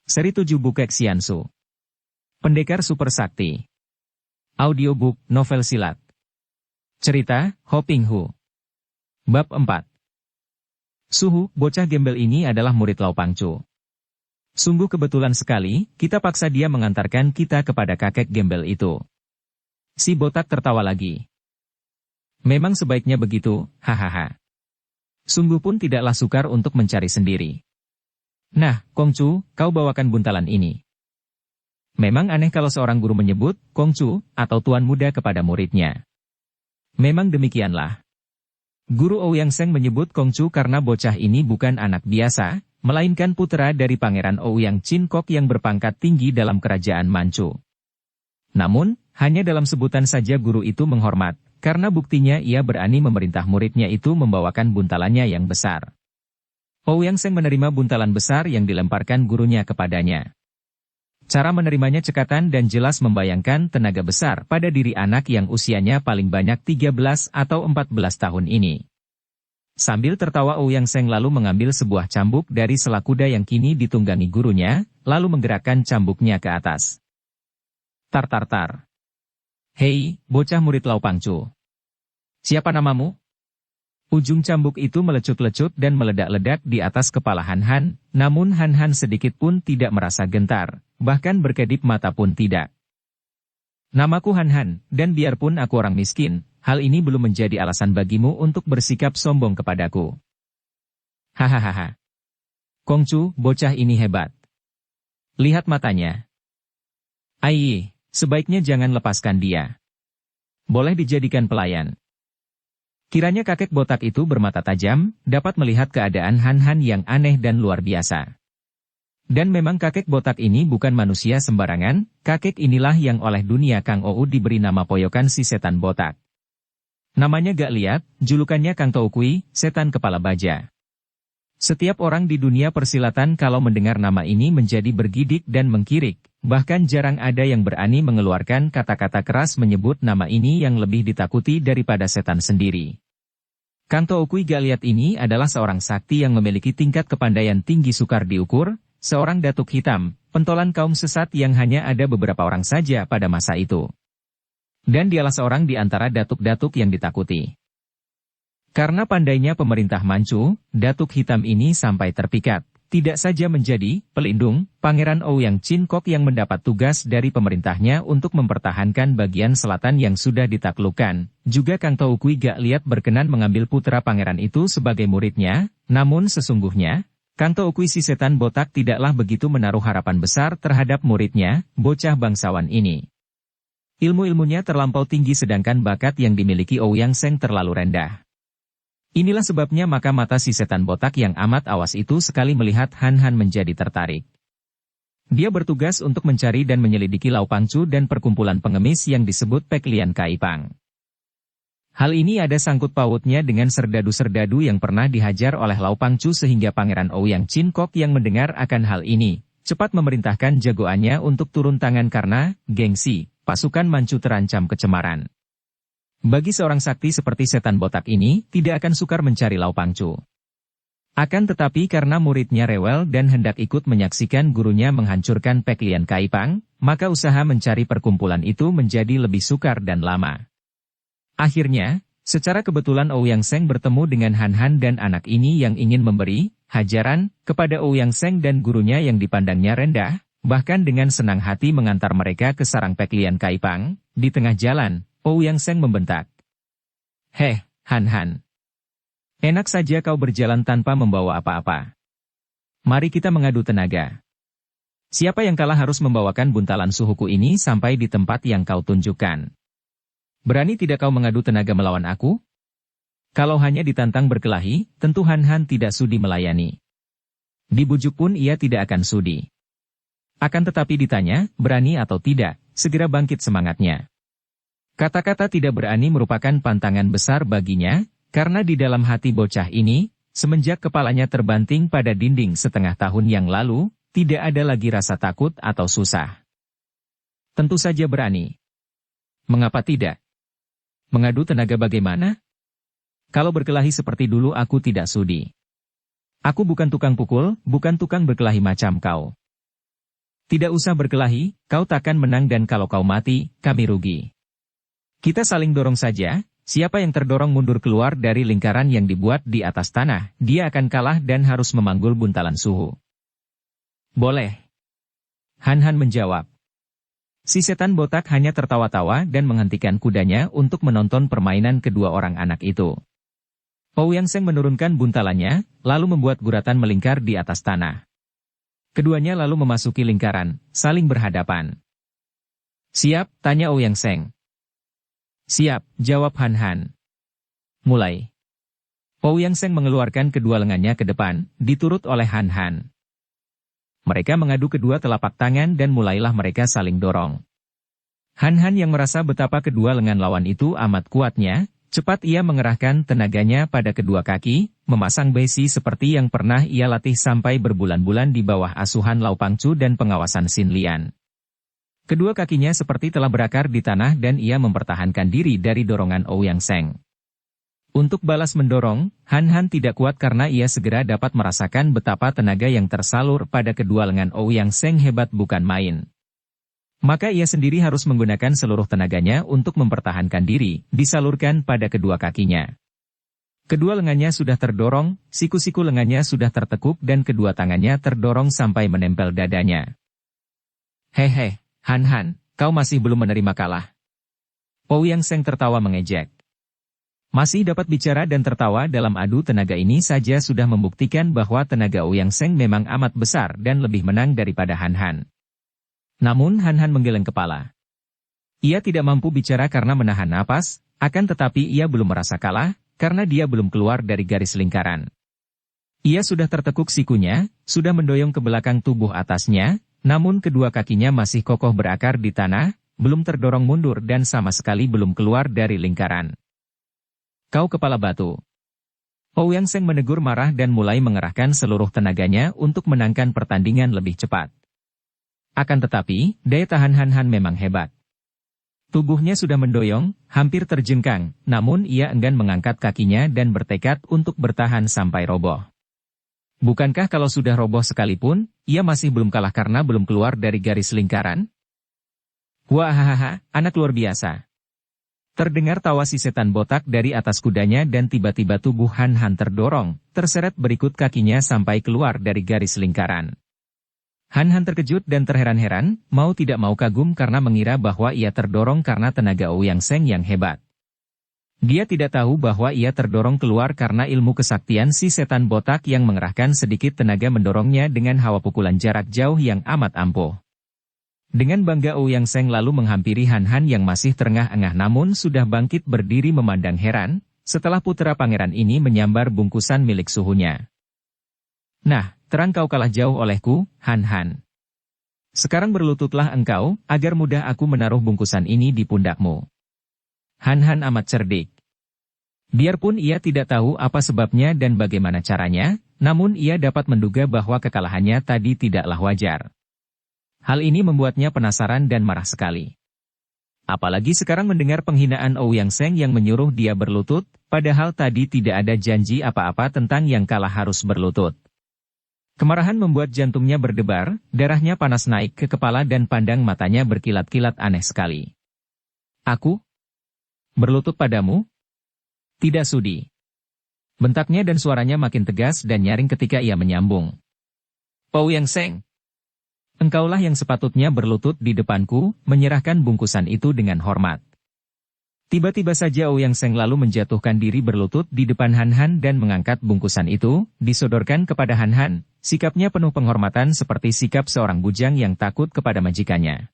Seri 7 Bukek Xiansu. Pendekar Super Sakti. Audiobook, novel silat. Cerita, Ho Ping Hu. Bab 4. Suhu, bocah gembel ini adalah murid Lau Pangcu. Sungguh kebetulan sekali, kita paksa dia mengantarkan kita kepada kakek gembel itu. Si botak tertawa lagi. Memang sebaiknya begitu, hahaha. Sungguh pun tidaklah sukar untuk mencari sendiri. Nah, Kongcu, kau bawakan buntalan ini. Memang aneh kalau seorang guru menyebut Kongcu atau tuan muda kepada muridnya. Memang demikianlah. Guru Ouyang Seng menyebut Kongcu karena bocah ini bukan anak biasa, melainkan putra dari Pangeran Ouyang Chin Kok yang berpangkat tinggi dalam kerajaan Manchu. Namun, hanya dalam sebutan saja guru itu menghormat, karena buktinya ia berani memerintah muridnya itu membawakan buntalannya yang besar. Ouyang Seng menerima buntalan besar yang dilemparkan gurunya kepadanya. Cara menerimanya cekatan dan jelas membayangkan tenaga besar pada diri anak yang usianya paling banyak 13 atau 14 tahun ini. Sambil tertawa Ouyang Seng lalu mengambil sebuah cambuk dari sela kuda yang kini ditunggangi gurunya, lalu menggerakkan cambuknya ke atas. Tar tar tar. Hei, bocah murid Lau Pangcu. Siapa namamu? Ujung cambuk itu melecut-lecut dan meledak-ledak di atas kepala Han Han, namun Han Han sedikit pun tidak merasa gentar, bahkan berkedip mata pun tidak. Namaku Han Han, dan biarpun aku orang miskin, hal ini belum menjadi alasan bagimu untuk bersikap sombong kepadaku. Hahaha. Kongcu, bocah ini hebat. Lihat matanya. Ai, sebaiknya jangan lepaskan dia. Boleh dijadikan pelayan. Kiranya kakek botak itu bermata tajam, dapat melihat keadaan Han Han yang aneh dan luar biasa. Dan memang kakek botak ini bukan manusia sembarangan, kakek inilah yang oleh dunia Kang Ou diberi nama poyokan si setan botak. Namanya gak liat, julukannya Kang Toukui, setan kepala baja. Setiap orang di dunia persilatan kalau mendengar nama ini menjadi bergidik dan mengkirik, bahkan jarang ada yang berani mengeluarkan kata-kata keras menyebut nama ini yang lebih ditakuti daripada setan sendiri. Kang Toukui Galiat ini adalah seorang sakti yang memiliki tingkat kepandaian tinggi sukar diukur, seorang datuk hitam, pentolan kaum sesat yang hanya ada beberapa orang saja pada masa itu. Dan dialah seorang di antara datuk-datuk yang ditakuti. Karena pandainya pemerintah Manchu, datuk hitam ini sampai terpikat. Tidak saja menjadi pelindung Pangeran Ouyang Chin Kok yang mendapat tugas dari pemerintahnya untuk mempertahankan bagian selatan yang sudah ditaklukkan, juga Kang Toukui gak liat berkenan mengambil putra pangeran itu sebagai muridnya, namun sesungguhnya, Kang Toukui si setan botak tidaklah begitu menaruh harapan besar terhadap muridnya, bocah bangsawan ini. Ilmu-ilmunya terlampau tinggi sedangkan bakat yang dimiliki Ouyang Seng terlalu rendah. Inilah sebabnya maka mata si setan botak yang amat awas itu sekali melihat Han Han menjadi tertarik. Dia bertugas untuk mencari dan menyelidiki Lau Pangcu dan perkumpulan pengemis yang disebut Pek Lian Kaipang. Hal ini ada sangkut pautnya dengan serdadu-serdadu yang pernah dihajar oleh Lau Pangcu sehingga Pangeran Ouyang Chin Kok yang mendengar akan hal ini, cepat memerintahkan jagoannya untuk turun tangan karena, gengsi, pasukan Manchu terancam kecemaran. Bagi seorang sakti seperti setan botak ini, tidak akan sukar mencari Lau Pangcu. Akan tetapi karena muridnya rewel dan hendak ikut menyaksikan gurunya menghancurkan Pek Lian Kaipang, maka usaha mencari perkumpulan itu menjadi lebih sukar dan lama. Akhirnya, secara kebetulan Ouyang Seng bertemu dengan Han Han dan anak ini yang ingin memberi hajaran kepada Ouyang Seng dan gurunya yang dipandangnya rendah, bahkan dengan senang hati mengantar mereka ke sarang Pek Lian Kaipang. Di tengah jalan, Ouyang Seng membentak. Heh, Han Han. Enak saja kau berjalan tanpa membawa apa-apa. Mari kita mengadu tenaga. Siapa yang kalah harus membawakan buntalan suhuku ini sampai di tempat yang kau tunjukkan. Berani tidak kau mengadu tenaga melawan aku? Kalau hanya ditantang berkelahi, tentu Han Han tidak sudi melayani. Dibujuk pun ia tidak akan sudi. Akan tetapi ditanya, berani atau tidak, segera bangkit semangatnya. Kata-kata tidak berani merupakan pantangan besar baginya, karena di dalam hati bocah ini, semenjak kepalanya terbanting pada dinding setengah tahun yang lalu, tidak ada lagi rasa takut atau susah. Tentu saja berani. Mengapa tidak? Mengadu tenaga bagaimana? Kalau berkelahi seperti dulu aku tidak sudi. Aku bukan tukang pukul, bukan tukang berkelahi macam kau. Tidak usah berkelahi, kau takkan menang dan kalau kau mati, kami rugi. Kita saling dorong saja, siapa yang terdorong mundur keluar dari lingkaran yang dibuat di atas tanah, dia akan kalah dan harus memanggul buntalan suhu. Boleh. Han menjawab. Si setan botak hanya tertawa-tawa dan menghentikan kudanya untuk menonton permainan kedua orang anak itu. Ouyang Seng menurunkan buntalannya, lalu membuat guratan melingkar di atas tanah. Keduanya lalu memasuki lingkaran, saling berhadapan. Siap, tanya Ouyang Seng. Siap, jawab Han. Mulai. Ouyang Seng mengeluarkan kedua lengannya ke depan, diturut oleh Han. Mereka mengadu kedua telapak tangan dan mulailah mereka saling dorong. Han yang merasa betapa kedua lengan lawan itu amat kuatnya, cepat ia mengerahkan tenaganya pada kedua kaki, memasang besi seperti yang pernah ia latih sampai berbulan-bulan di bawah asuhan Lau Pangcu dan pengawasan Xin Lian. Kedua kakinya seperti telah berakar di tanah dan ia mempertahankan diri dari dorongan Ouyang Seng. Untuk balas mendorong, Han tidak kuat karena ia segera dapat merasakan betapa tenaga yang tersalur pada kedua lengan Ouyang Seng hebat bukan main. Maka ia sendiri harus menggunakan seluruh tenaganya untuk mempertahankan diri, disalurkan pada kedua kakinya. Kedua lengannya sudah terdorong, siku-siku lengannya sudah tertekuk dan kedua tangannya terdorong sampai menempel dadanya. Hehe, Han, kau masih belum menerima kalah. Ouyang Seng tertawa mengejek. Masih dapat bicara dan tertawa dalam adu tenaga ini saja sudah membuktikan bahwa tenaga Ouyang Seng memang amat besar dan lebih menang daripada Han. Namun Han menggeleng kepala. Ia tidak mampu bicara karena menahan napas, akan tetapi ia belum merasa kalah, karena dia belum keluar dari garis lingkaran. Ia sudah tertekuk sikunya, sudah mendoyong ke belakang tubuh atasnya, namun kedua kakinya masih kokoh berakar di tanah, belum terdorong mundur dan sama sekali belum keluar dari lingkaran. Kau kepala batu. Ouyang Seng menegur marah dan mulai mengerahkan seluruh tenaganya untuk menangkan pertandingan lebih cepat. Akan tetapi, daya tahan Han memang hebat. Tubuhnya sudah mendoyong, hampir terjengkang, namun ia enggan mengangkat kakinya dan bertekad untuk bertahan sampai roboh. Bukankah kalau sudah roboh sekalipun, ia masih belum kalah karena belum keluar dari garis lingkaran? Wah, anak luar biasa. Terdengar tawa si setan botak dari atas kudanya dan tiba-tiba tubuh Han terdorong, terseret berikut kakinya sampai keluar dari garis lingkaran. Han terkejut dan terheran-heran, mau tidak mau kagum karena mengira bahwa ia terdorong karena tenaga Ouyang Seng yang hebat. Dia tidak tahu bahwa ia terdorong keluar karena ilmu kesaktian si setan botak yang mengerahkan sedikit tenaga mendorongnya dengan hawa pukulan jarak jauh yang amat ampuh. Dengan bangga Ouyang Seng lalu menghampiri Han yang masih terengah-engah namun sudah bangkit berdiri memandang heran, setelah putra pangeran ini menyambar bungkusan milik suhunya. Nah, terang kau kalah jauh olehku, Han. Sekarang berlututlah engkau, agar mudah aku menaruh bungkusan ini di pundakmu. Han amat cerdik. Biarpun ia tidak tahu apa sebabnya dan bagaimana caranya, namun ia dapat menduga bahwa kekalahannya tadi tidaklah wajar. Hal ini membuatnya penasaran dan marah sekali. Apalagi sekarang mendengar penghinaan Ouyang Seng yang menyuruh dia berlutut, padahal tadi tidak ada janji apa-apa tentang yang kalah harus berlutut. Kemarahan membuat jantungnya berdebar, darahnya panas naik ke kepala dan pandang matanya berkilat-kilat aneh sekali. Aku? Berlutut padamu? Tidak sudi. Bentaknya dan suaranya makin tegas dan nyaring ketika ia menyambung. Ouyang Seng, engkaulah yang sepatutnya berlutut di depanku, menyerahkan bungkusan itu dengan hormat. Tiba-tiba saja Ouyang Seng lalu menjatuhkan diri berlutut di depan Han dan mengangkat bungkusan itu, disodorkan kepada Han. Sikapnya penuh penghormatan seperti sikap seorang bujang yang takut kepada majikannya.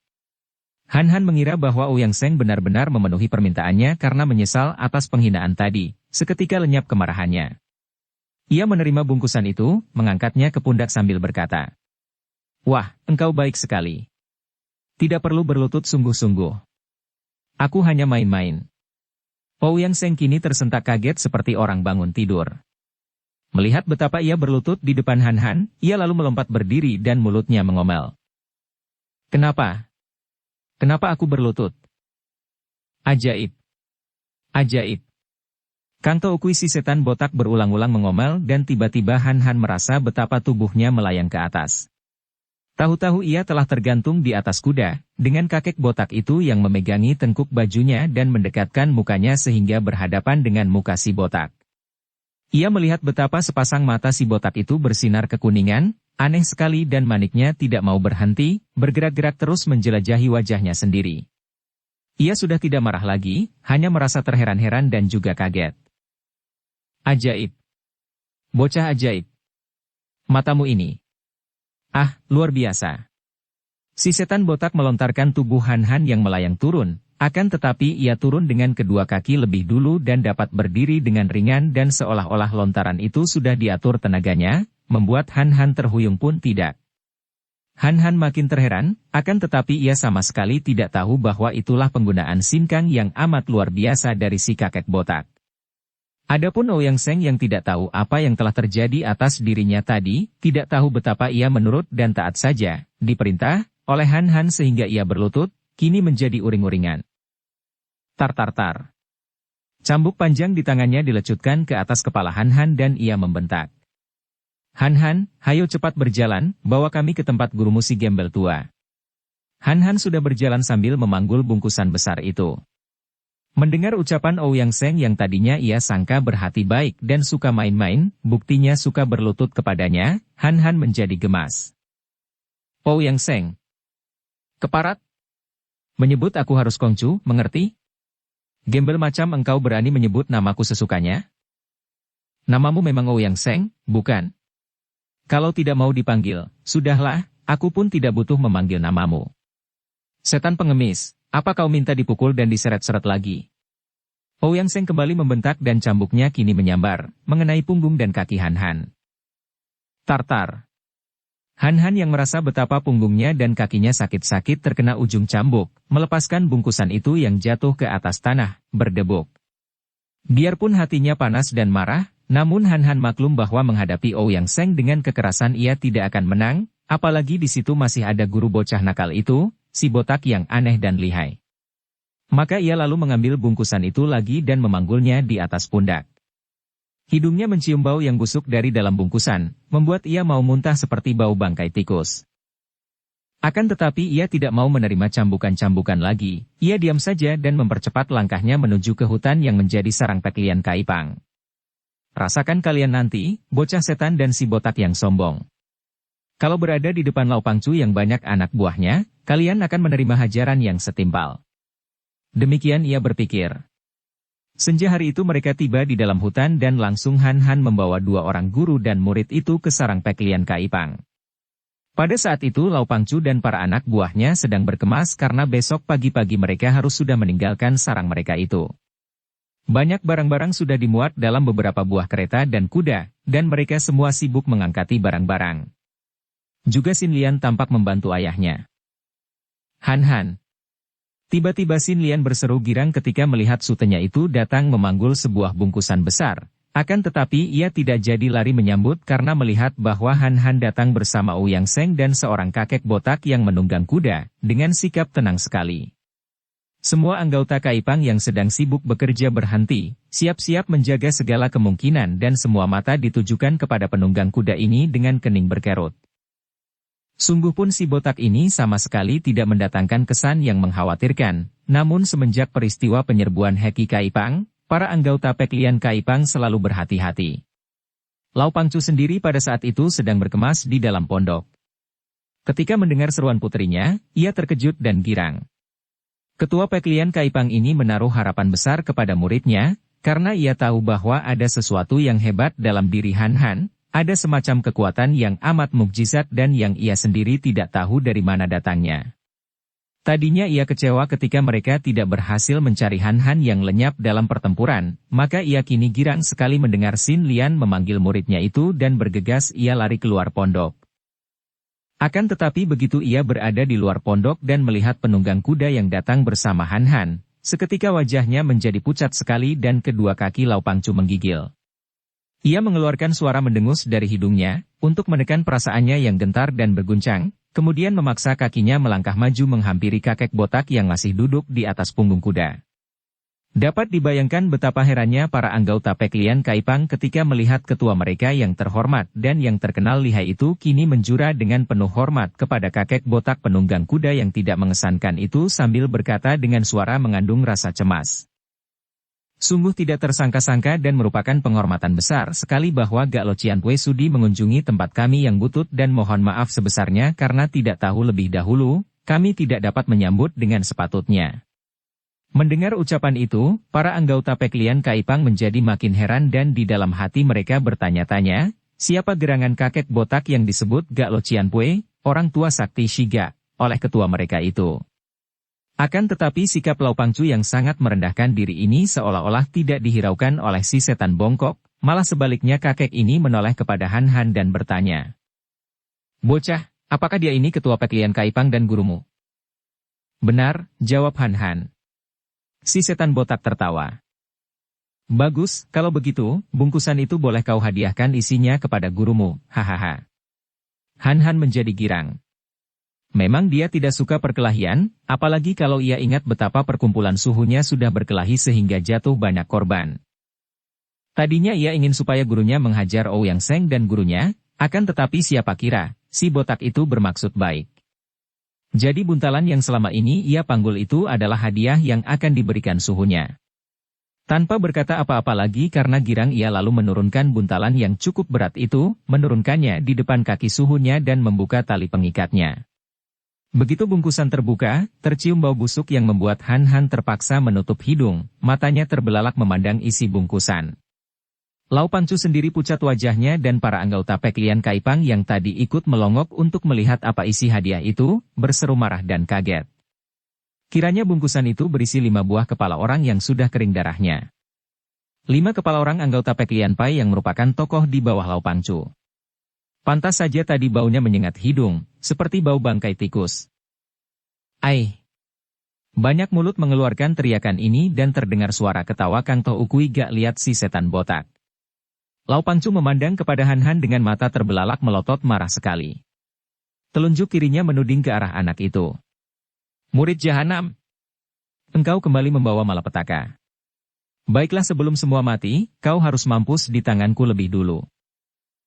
Han mengira bahwa Ouyang Seng benar-benar memenuhi permintaannya karena menyesal atas penghinaan tadi, seketika lenyap kemarahannya. Ia menerima bungkusan itu, mengangkatnya ke pundak sambil berkata, "Wah, engkau baik sekali. Tidak perlu berlutut sungguh-sungguh. Aku hanya main-main." Ouyang Seng kini tersentak kaget seperti orang bangun tidur. Melihat betapa ia berlutut di depan Han, ia lalu melompat berdiri dan mulutnya mengomel. Kenapa? Kenapa aku berlutut? Ajaib. Ajaib. Kangto Ukui si setan botak berulang-ulang mengomel dan tiba-tiba Han merasa betapa tubuhnya melayang ke atas. Tahu-tahu ia telah tergantung di atas kuda, dengan kakek botak itu yang memegangi tengkuk bajunya dan mendekatkan mukanya sehingga berhadapan dengan muka si botak. Ia melihat betapa sepasang mata si botak itu bersinar kekuningan, aneh sekali dan maniknya tidak mau berhenti, bergerak-gerak terus menjelajahi wajahnya sendiri. Ia sudah tidak marah lagi, hanya merasa terheran-heran dan juga kaget. Ajaib. Bocah ajaib. Matamu ini. Ah, luar biasa. Si setan botak melontarkan tubuh Han Han yang melayang turun, akan tetapi ia turun dengan kedua kaki lebih dulu dan dapat berdiri dengan ringan dan seolah-olah lontaran itu sudah diatur tenaganya, membuat Han Han terhuyung pun tidak. Han Han makin terheran, akan tetapi ia sama sekali tidak tahu bahwa itulah penggunaan sinkang yang amat luar biasa dari si kakek botak. Adapun Ouyang Seng yang tidak tahu apa yang telah terjadi atas dirinya tadi, tidak tahu betapa ia menurut dan taat saja, diperintah oleh Han Han sehingga ia berlutut, kini menjadi uring-uringan. Tar. Cambuk panjang di tangannya dilecutkan ke atas kepala Han Han dan ia membentak. Han Han, hayo cepat berjalan, bawa kami ke tempat gurumu si gembel tua. Han Han sudah berjalan sambil memanggul bungkusan besar itu. Mendengar ucapan Ouyang Seng yang tadinya ia sangka berhati baik dan suka main-main, buktinya suka berlutut kepadanya, Han Han menjadi gemas. Ouyang Seng. Keparat. Menyebut aku harus kongcu, mengerti? Gembel macam engkau berani menyebut namaku sesukanya? Namamu memang Ouyang Seng, bukan? Kalau tidak mau dipanggil, sudahlah, aku pun tidak butuh memanggil namamu. Setan pengemis. Apa kau minta dipukul dan diseret-seret lagi? Ouyang Seng kembali membentak dan cambuknya kini menyambar, mengenai punggung dan kaki Han Han. Tar. Han Han yang merasa betapa punggungnya dan kakinya sakit-sakit terkena ujung cambuk, melepaskan bungkusan itu yang jatuh ke atas tanah, berdebuk. Biarpun hatinya panas dan marah, namun Han Han maklum bahwa menghadapi Ouyang Seng dengan kekerasan ia tidak akan menang, apalagi di situ masih ada guru bocah nakal itu, si botak yang aneh dan lihai. Maka ia lalu mengambil bungkusan itu lagi dan memanggulnya di atas pundak. Hidungnya mencium bau yang busuk dari dalam bungkusan, membuat ia mau muntah seperti bau bangkai tikus. Akan tetapi ia tidak mau menerima cambukan-cambukan lagi, ia diam saja dan mempercepat langkahnya menuju ke hutan yang menjadi sarang Peklian Kaipang. Rasakan kalian nanti, bocah setan dan si botak yang sombong. Kalau berada di depan Lau Pangcu yang banyak anak buahnya, kalian akan menerima hajaran yang setimpal. Demikian ia berpikir. Senja hari itu mereka tiba di dalam hutan dan langsung Han Han membawa dua orang guru dan murid itu ke sarang Peklian Kaipang. Pada saat itu Lau Pangcu dan para anak buahnya sedang berkemas karena besok pagi-pagi mereka harus sudah meninggalkan sarang mereka itu. Banyak barang-barang sudah dimuat dalam beberapa buah kereta dan kuda, dan mereka semua sibuk mengangkati barang-barang. Juga Sin Lian tampak membantu ayahnya. Han Han. Tiba-tiba Sin Lian berseru girang ketika melihat sutenya itu datang memanggul sebuah bungkusan besar. Akan tetapi ia tidak jadi lari menyambut karena melihat bahwa Han Han datang bersama Ouyang Seng dan seorang kakek botak yang menunggang kuda, dengan sikap tenang sekali. Semua anggota Kaipang yang sedang sibuk bekerja berhenti, siap-siap menjaga segala kemungkinan dan semua mata ditujukan kepada penunggang kuda ini dengan kening berkerut. Sungguh pun si botak ini sama sekali tidak mendatangkan kesan yang mengkhawatirkan, namun semenjak peristiwa penyerbuan Heki Kaipang, para anggota Peklian Kaipang selalu berhati-hati. Lau Pangcu sendiri pada saat itu sedang berkemas di dalam pondok. Ketika mendengar seruan putrinya, ia terkejut dan girang. Ketua Peklian Kaipang ini menaruh harapan besar kepada muridnya, karena ia tahu bahwa ada sesuatu yang hebat dalam diri Han Han. Ada semacam kekuatan yang amat mukjizat dan yang ia sendiri tidak tahu dari mana datangnya. Tadinya ia kecewa ketika mereka tidak berhasil mencari Han Han yang lenyap dalam pertempuran, maka ia kini girang sekali mendengar Sin Lian memanggil muridnya itu dan bergegas ia lari keluar pondok. Akan tetapi begitu ia berada di luar pondok dan melihat penunggang kuda yang datang bersama Han Han, seketika wajahnya menjadi pucat sekali dan kedua kaki Lau Pangcu menggigil. Ia mengeluarkan suara mendengus dari hidungnya, untuk menekan perasaannya yang gentar dan berguncang, kemudian memaksa kakinya melangkah maju menghampiri kakek botak yang masih duduk di atas punggung kuda. Dapat dibayangkan betapa herannya para anggota Peklian Kaipang ketika melihat ketua mereka yang terhormat dan yang terkenal lihai itu kini menjura dengan penuh hormat kepada kakek botak penunggang kuda yang tidak mengesankan itu sambil berkata dengan suara mengandung rasa cemas. Sungguh tidak tersangka-sangka dan merupakan penghormatan besar sekali bahwa Gak Lo Cian Pue sudi mengunjungi tempat kami yang butut dan mohon maaf sebesarnya karena tidak tahu lebih dahulu, kami tidak dapat menyambut dengan sepatutnya. Mendengar ucapan itu, para anggota Peklian Kaipang menjadi makin heran dan di dalam hati mereka bertanya-tanya, siapa gerangan kakek botak yang disebut Gak Lo Cian Pue, orang tua sakti Shiga, oleh ketua mereka itu. Akan tetapi sikap Lau Pangcu yang sangat merendahkan diri ini seolah-olah tidak dihiraukan oleh si setan bongkok, malah sebaliknya kakek ini menoleh kepada Han Han dan bertanya. Bocah, apakah dia ini ketua Peklian Kaipang dan gurumu? Benar, jawab Han Han. Si setan botak tertawa. Bagus, kalau begitu, bungkusan itu boleh kau hadiahkan isinya kepada gurumu, hahaha. Han Han menjadi girang. Memang dia tidak suka perkelahian, apalagi kalau ia ingat betapa perkumpulan suhunya sudah berkelahi sehingga jatuh banyak korban. Tadinya ia ingin supaya gurunya menghajar Ouyang Seng dan gurunya, akan tetapi siapa kira, si botak itu bermaksud baik. Jadi buntalan yang selama ini ia panggul itu adalah hadiah yang akan diberikan suhunya. Tanpa berkata apa-apa lagi karena girang ia lalu menurunkan buntalan yang cukup berat itu, menurunkannya di depan kaki suhunya dan membuka tali pengikatnya. Begitu bungkusan terbuka, tercium bau busuk yang membuat Han Han terpaksa menutup hidung, matanya terbelalak memandang isi bungkusan. Lau Pangcu sendiri pucat wajahnya dan para anggota Peklian Kaipang yang tadi ikut melongok untuk melihat apa isi hadiah itu, berseru marah dan kaget. Kiranya bungkusan itu berisi 5 buah kepala orang yang sudah kering darahnya. 5 kepala orang anggota Peklian Pai yang merupakan tokoh di bawah Lau Pangcu. Pantas saja tadi baunya menyengat hidung, seperti bau bangkai tikus. Ai! Banyak mulut mengeluarkan teriakan ini dan terdengar suara ketawa Kang Toh Ukui gak lihat si setan botak. Lau Pangcu memandang kepada Han Han dengan mata terbelalak melotot marah sekali. Telunjuk kirinya menuding ke arah anak itu. Murid jahanam! Engkau kembali membawa malapetaka. Baiklah sebelum semua mati, kau harus mampus di tanganku lebih dulu.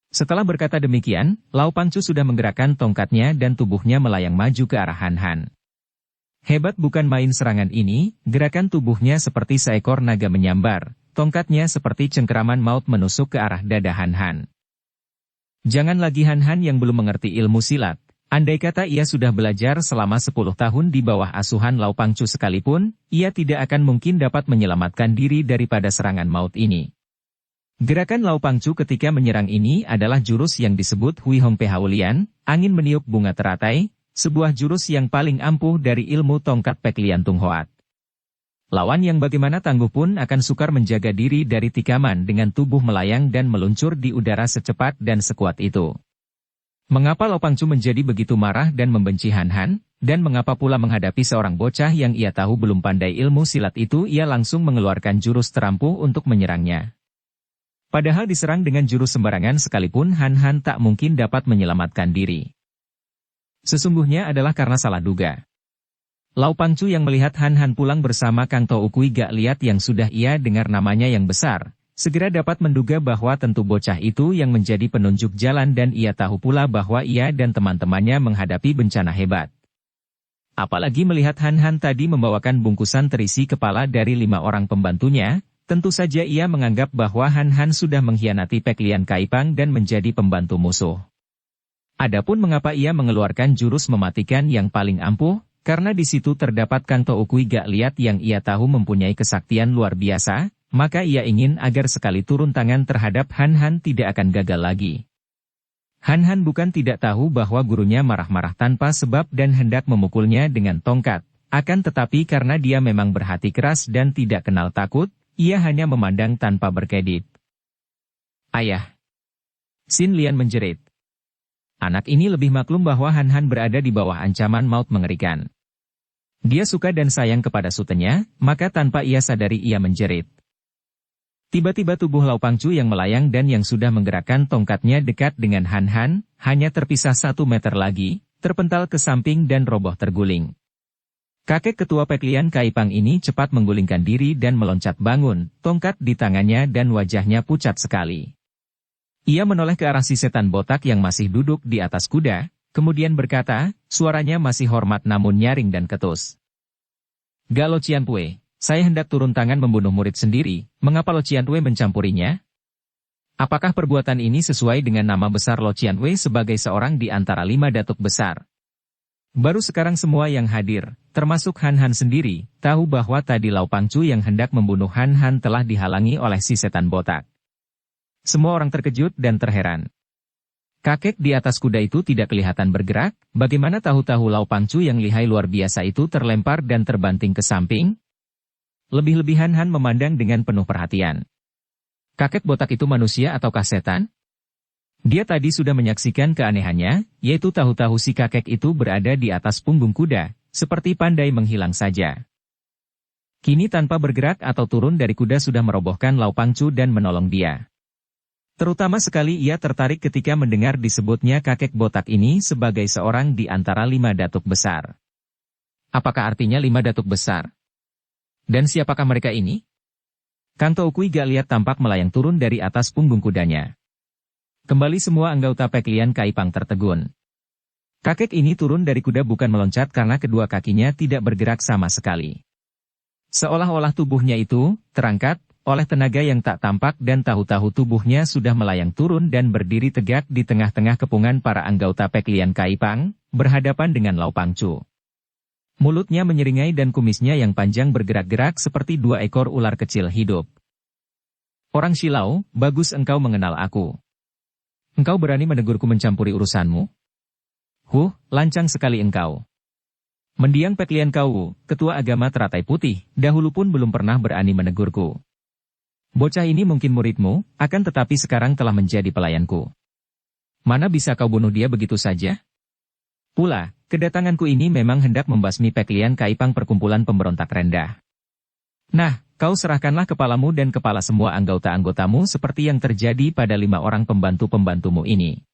Setelah berkata demikian, Lau Pangcu sudah menggerakkan tongkatnya dan tubuhnya melayang maju ke arah Han Han. Hebat bukan main serangan ini, gerakan tubuhnya seperti seekor naga menyambar. Tongkatnya seperti cengkeraman maut menusuk ke arah dada Han Han. Jangan lagi Han Han yang belum mengerti ilmu silat. Andai kata ia sudah belajar selama 10 tahun di bawah asuhan Lau Pangcu sekalipun, ia tidak akan mungkin dapat menyelamatkan diri daripada serangan maut ini. Gerakan Lau Pangcu ketika menyerang ini adalah jurus yang disebut Hui Hong Pehaulian, angin meniup bunga teratai, sebuah jurus yang paling ampuh dari ilmu tongkat Peklian Tung Hoat. Lawan yang bagaimana tangguh pun akan sukar menjaga diri dari tikaman dengan tubuh melayang dan meluncur di udara secepat dan sekuat itu. Mengapa Lau Pangcu menjadi begitu marah dan membenci Han Han, dan mengapa pula menghadapi seorang bocah yang ia tahu belum pandai ilmu silat itu ia langsung mengeluarkan jurus terampuh untuk menyerangnya. Padahal diserang dengan jurus sembarangan sekalipun Han Han tak mungkin dapat menyelamatkan diri. Sesungguhnya adalah karena salah duga. Lau Pangcu yang melihat Han Han pulang bersama Kang Toh Ukui gak lihat yang sudah ia dengar namanya yang besar, segera dapat menduga bahwa tentu bocah itu yang menjadi penunjuk jalan dan ia tahu pula bahwa ia dan teman-temannya menghadapi bencana hebat. Apalagi melihat Han Han tadi membawakan bungkusan terisi kepala dari 5 orang pembantunya, tentu saja ia menganggap bahwa Han Han sudah mengkhianati Peklian Kaipang dan menjadi pembantu musuh. Adapun mengapa ia mengeluarkan jurus mematikan yang paling ampuh, karena di situ terdapat Kang Toh Ukui gak lihat yang ia tahu mempunyai kesaktian luar biasa, maka ia ingin agar sekali turun tangan terhadap Han Han tidak akan gagal lagi. Han Han bukan tidak tahu bahwa gurunya marah-marah tanpa sebab dan hendak memukulnya dengan tongkat, akan tetapi karena dia memang berhati keras dan tidak kenal takut, ia hanya memandang tanpa berkedip. Ayah! Sin Lian menjerit. Anak ini lebih maklum bahwa Han Han berada di bawah ancaman maut mengerikan. Dia suka dan sayang kepada sutenya, maka tanpa ia sadari ia menjerit. Tiba-tiba tubuh Lau Pangcu yang melayang dan yang sudah menggerakkan tongkatnya dekat dengan Han Han, hanya terpisah 1 meter lagi, terpental ke samping dan roboh terguling. Kakek ketua Peklian Kaipang ini cepat menggulingkan diri dan meloncat bangun, tongkat di tangannya dan wajahnya pucat sekali. Ia menoleh ke arah si setan botak yang masih duduk di atas kuda, kemudian berkata, suaranya masih hormat namun nyaring dan ketus. "Gak Lo Cianpue, saya hendak turun tangan membunuh murid sendiri, mengapa Lo Cianpue mencampurinya? Apakah perbuatan ini sesuai dengan nama besar Lo Cianpue sebagai seorang di antara 5 datuk besar?" Baru sekarang semua yang hadir, termasuk Han Han sendiri, tahu bahwa tadi Lau Pangcu yang hendak membunuh Han Han telah dihalangi oleh si setan botak. Semua orang terkejut dan terheran. Kakek di atas kuda itu tidak kelihatan bergerak, bagaimana tahu-tahu Lau Pangcu yang lihai luar biasa itu terlempar dan terbanting ke samping? Lebih-lebih Han Han memandang dengan penuh perhatian. Kakek botak itu manusia ataukah setan? Dia tadi sudah menyaksikan keanehannya, yaitu tahu-tahu si kakek itu berada di atas punggung kuda, seperti pandai menghilang saja. Kini tanpa bergerak atau turun dari kuda sudah merobohkan Lau Pangcu dan menolong dia. Terutama sekali ia tertarik ketika mendengar disebutnya kakek botak ini sebagai seorang di antara 5 datuk besar. Apakah artinya 5 datuk besar? Dan siapakah mereka ini? Kang Toukui gak lihat tampak melayang turun dari atas punggung kudanya. Kembali semua anggota Peklian Kaipang tertegun. Kakek ini turun dari kuda bukan meloncat karena kedua kakinya tidak bergerak sama sekali. Seolah-olah tubuhnya itu terangkat oleh tenaga yang tak tampak dan tahu-tahu tubuhnya sudah melayang turun dan berdiri tegak di tengah-tengah kepungan para anggota Peklian Kaipang, berhadapan dengan Lau Pangcu. Mulutnya menyeringai dan kumisnya yang panjang bergerak-gerak seperti 2 ekor ular kecil hidup. "Orang Shilau, bagus engkau mengenal aku. Engkau berani menegurku mencampuri urusanmu? Lancang sekali engkau. Mendiang Peklian Kau, ketua agama teratai putih, dahulu pun belum pernah berani menegurku. Bocah ini mungkin muridmu, akan tetapi sekarang telah menjadi pelayanku. Mana bisa kau bunuh dia begitu saja? Pula, kedatanganku ini memang hendak membasmi Peklian Kaipang perkumpulan pemberontak rendah. Nah, kau serahkanlah kepalamu dan kepala semua anggota-anggotamu seperti yang terjadi pada 5 orang pembantu-pembantumu ini."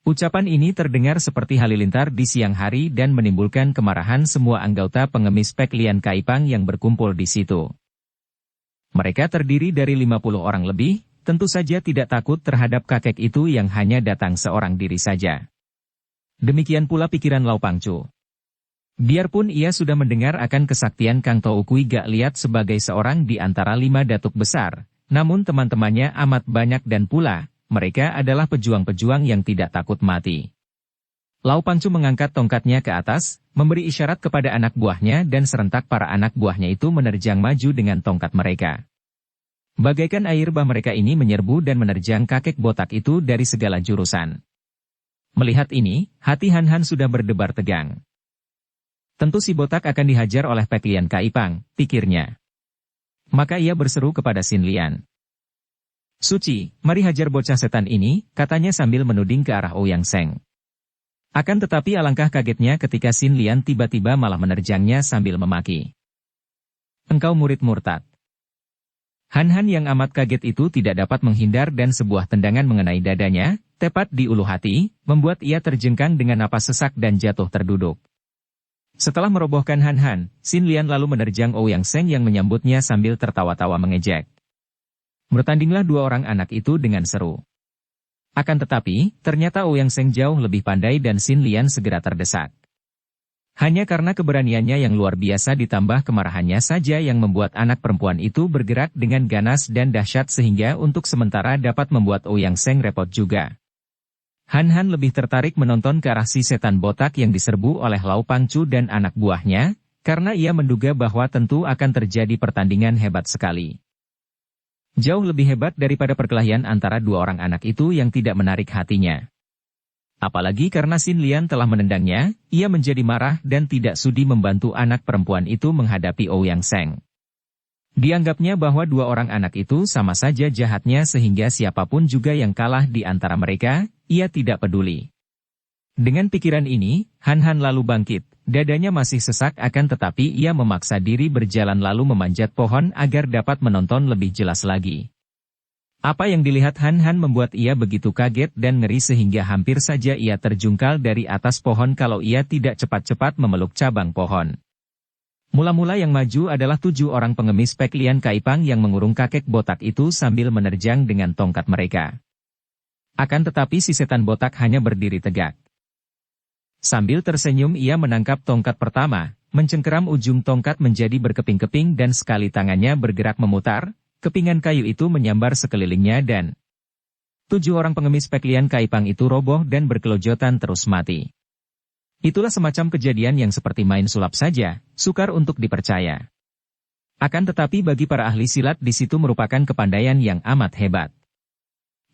Ucapan ini terdengar seperti halilintar di siang hari dan menimbulkan kemarahan semua anggota pengemis Peklian Kaipang yang berkumpul di situ. Mereka terdiri dari 50 orang lebih, tentu saja tidak takut terhadap kakek itu yang hanya datang seorang diri saja. Demikian pula pikiran Lau Pangcu. Biarpun ia sudah mendengar akan kesaktian Kang Toukui gak lihat sebagai seorang di antara 5 datuk besar, namun teman-temannya amat banyak dan pula, mereka adalah pejuang-pejuang yang tidak takut mati. Lau Pangcu mengangkat tongkatnya ke atas, memberi isyarat kepada anak buahnya dan serentak para anak buahnya itu menerjang maju dengan tongkat mereka. Bagaikan air bah mereka ini menyerbu dan menerjang kakek botak itu dari segala jurusan. Melihat ini, hati Han Han sudah berdebar tegang. Tentu si botak akan dihajar oleh Peklian Kaipang, pikirnya. Maka ia berseru kepada Sin Lian. "Suci, mari hajar bocah setan ini," katanya sambil menuding ke arah Ouyang Seng. Akan tetapi alangkah kagetnya ketika Sin Lian tiba-tiba malah menerjangnya sambil memaki. "Engkau murid murtad." Han Han yang amat kaget itu tidak dapat menghindar dan sebuah tendangan mengenai dadanya, tepat di ulu hati, membuat ia terjengkang dengan napas sesak dan jatuh terduduk. Setelah merobohkan Han Han, Sin Lian lalu menerjang Ouyang Seng yang menyambutnya sambil tertawa-tawa mengejek. Bertandinglah 2 orang anak itu dengan seru. Akan tetapi, ternyata Ouyang Seng jauh lebih pandai dan Sin Lian segera terdesak. Hanya karena keberaniannya yang luar biasa ditambah kemarahannya saja yang membuat anak perempuan itu bergerak dengan ganas dan dahsyat sehingga untuk sementara dapat membuat Ouyang Seng repot juga. Han Han lebih tertarik menonton ke arah si setan botak yang diserbu oleh Lau Pangcu dan anak buahnya, karena ia menduga bahwa tentu akan terjadi pertandingan hebat sekali. Jauh lebih hebat daripada perkelahian antara 2 orang anak itu yang tidak menarik hatinya. Apalagi karena Sin Lian telah menendangnya, ia menjadi marah dan tidak sudi membantu anak perempuan itu menghadapi Ouyang Seng. Dianggapnya bahwa 2 orang anak itu sama saja jahatnya sehingga siapapun juga yang kalah di antara mereka, ia tidak peduli. Dengan pikiran ini, Han Han lalu bangkit, dadanya masih sesak akan tetapi ia memaksa diri berjalan lalu memanjat pohon agar dapat menonton lebih jelas lagi. Apa yang dilihat Han Han membuat ia begitu kaget dan ngeri sehingga hampir saja ia terjungkal dari atas pohon kalau ia tidak cepat-cepat memeluk cabang pohon. Mula-mula yang maju adalah 7 orang pengemis Pek Lian Kaipang yang mengurung kakek botak itu sambil menerjang dengan tongkat mereka. Akan tetapi si setan botak hanya berdiri tegak. Sambil tersenyum ia menangkap tongkat pertama, mencengkeram ujung tongkat menjadi berkeping-keping dan sekali tangannya bergerak memutar, kepingan kayu itu menyambar sekelilingnya dan 7 orang pengemis Pek Lian Kaipang itu roboh dan berkelojotan terus mati. Itulah semacam kejadian yang seperti main sulap saja, sukar untuk dipercaya. Akan tetapi bagi para ahli silat di situ merupakan kepandaian yang amat hebat.